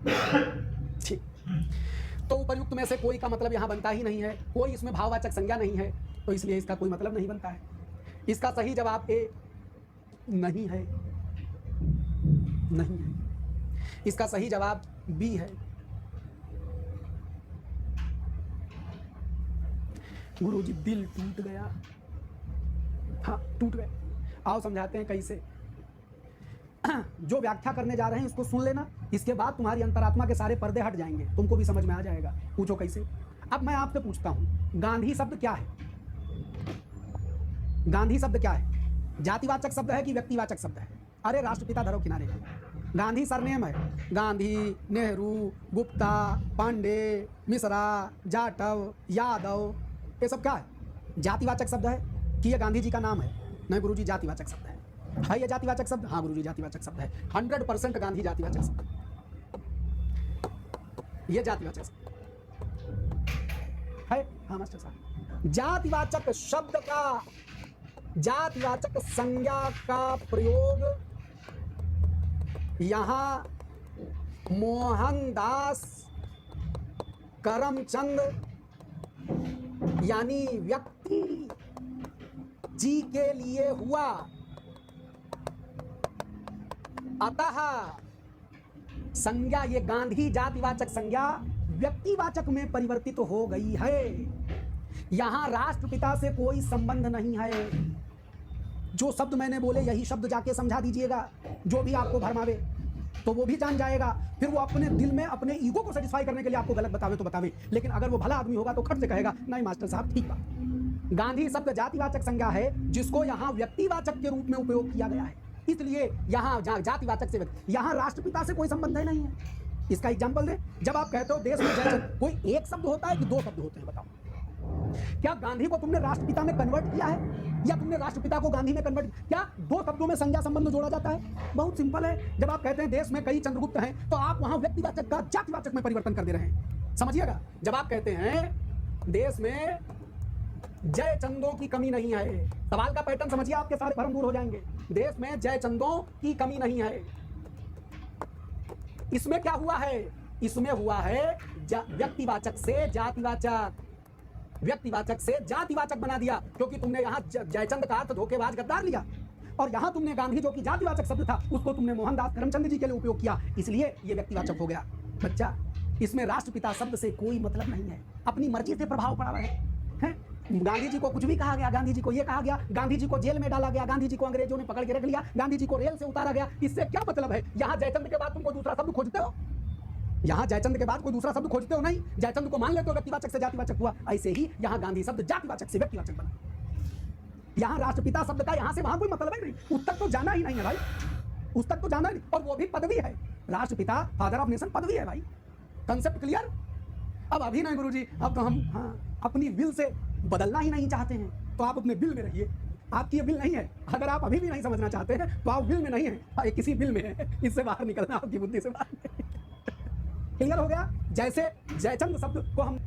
ठीक। तो उपर्युक्त में से कोई का मतलब यहाँ बनता ही नहीं है, कोई इसमें भाववाचक संज्ञा नहीं है, तो इसलिए इसका कोई मतलब नहीं बनता है। इसका सही जवाब ए नहीं है, नहीं है। इसका सही जवाब बी है। गुरुजी दिल टूट गया। हाँ टूट गए। आओ समझाते हैं कैसे। जो व्याख्या करने जा रहे हैं इसको सुन लेना, इसके बाद तुम्हारी अंतरात्मा के सारे पर्दे हट जाएंगे, तुमको भी समझ में आ जाएगा। पूछो कैसे। अब मैं आपसे पूछता हूं, गांधी शब्द क्या है? गांधी शब्द क्या है? जातिवाचक शब्द है कि व्यक्तिवाचक शब्द है? अरे राष्ट्रपिता धरो किनारे। गांधी सरनेम है। गांधी, नेहरू, गुप्ता, पांडे, मिश्रा, जाटव, यादव, ये सब क्या है? जातिवाचक शब्द है कि ये गांधी जी का नाम है? नहीं गुरुजी, जातिवाचक शब्द है। ये जातिवाचक शब्द? हाँ गुरुजी, जातिवाचक शब्द है। 100% गांधी जातिवाचक शब्द, ये जातिवाचक शब्द है। हाँ मास्टर साहब, जातिवाचक शब्द का, जातिवाचक संज्ञा का प्रयोग यहां मोहनदास करमचंद यानी व्यक्ति जी के लिए हुआ, अतः संज्ञा, ये गांधी जातिवाचक संज्ञा व्यक्तिवाचक में परिवर्तित हो गई है। यहां राष्ट्रपिता से कोई संबंध नहीं है। जो शब्द मैंने बोले यही शब्द जाके समझा दीजिएगा, जो भी आपको भरमावे तो वो भी जान जाएगा। फिर वो अपने दिल में अपने ईगो को सेटिस्फाई करने के लिए आपको गलत बतावे तो बतावे, लेकिन अगर वो भला आदमी होगा तो खट से कहेगा नहीं मास्टर साहब ठीक बात। गांधी शब्द जातिवाचक संज्ञा है जिसको यहाँ व्यक्तिवाचक के रूप में उपयोग किया गया है, इसलिए यहाँ जातिवाचक से व्यक्ति, यहाँ राष्ट्रपिता से कोई संबंध नहीं है। इसका एग्जाम्पल दें, जब आप कहते हो देश में जयचंद, कोई एक शब्द होता है कि दो शब्द होते हैं? बताओ, क्या गांधी को तुमने राष्ट्रपिता में कन्वर्ट किया है या तुमने राष्ट्रपिता को गांधी में कन्वर्ट? क्या दो शब्दों में संज्ञा संबंध जोड़ा जाता है? बहुत सिंपल है। जब आप कहते हैं देश में कई चंद्रगुप्त हैं, तो आप वहां व्यक्तिवाचक का जातिवाचक में परिवर्तन कर दे रहे हैं। समझिएगा, जब आप कहते हैं देश में जयचंदों की कमी नहीं है, सवाल का पैटर्न समझिए, आपके सारे भ्रम दूर हो जाएंगे। देश में जयचंदों की कमी नहीं है, इसमें क्या हुआ है? इसमें हुआ है व्यक्तिवाचक से जातिवाचक, व्यक्तिवाचक से जातिवाचक बना दिया, क्योंकि तुमने यहां जयचंद का अर्थ धोखेबाज गद्दार लिया, और यहां तुमने गांधी जो कि जातिवाचक शब्द था उसको तुमने मोहनदास करमचंद जी के लिए उपयोग किया, इसलिए ये व्यक्तिवाचक हो गया। बच्चा, इसमें राष्ट्रपिता शब्द से कोई मतलब नहीं है, अपनी मर्जी से प्रभाव पड़ा है। गांधी जी को कुछ भी कहा गया, गांधी जी को ये कहा गया, गांधी जी को जेल में डाला गया, गांधी जी को अंग्रेजों ने पकड़ के रख लिया, गांधी जी को रेल से उतारा गया, इससे क्या मतलब है? यहाँ जयचंद के बाद तुम कोई दूसरा शब्द खोजते हो? यहाँ जयचंद के बाद कोई दूसरा शब्द खोजते हो? नहीं, जयचंद को मान लेते हो व्यक्तिवाचक से जातिवाचक हुआ, ऐसे ही यहाँ गांधी शब्द जातिवाचक से व्यक्तिवाचक बना। यहाँ राष्ट्रपिता शब्द का यहाँ से वहां कोई मतलब ही नहीं, उस तक तो जाना ही नहीं है भाई, उस तक तो जाना ही नहीं, और वो भी पदवी है। राष्ट्रपिता फादर ऑफ नेशन पदवी है भाई। Concept clear? अब अभी नहीं गुरुजी, अब तो हम अपनी विल से बदलना ही नहीं चाहते हैं, तो आप अपने बिल में रहिए। आपकी ये बिल नहीं है, अगर आप अभी भी नहीं समझना चाहते हैं तो आप बिल में नहीं है, किसी बिल में है, इससे बाहर निकलना आपकी बुद्धि से बाहर। क्लियर हो गया? जैसे जयचंद शब्द को हम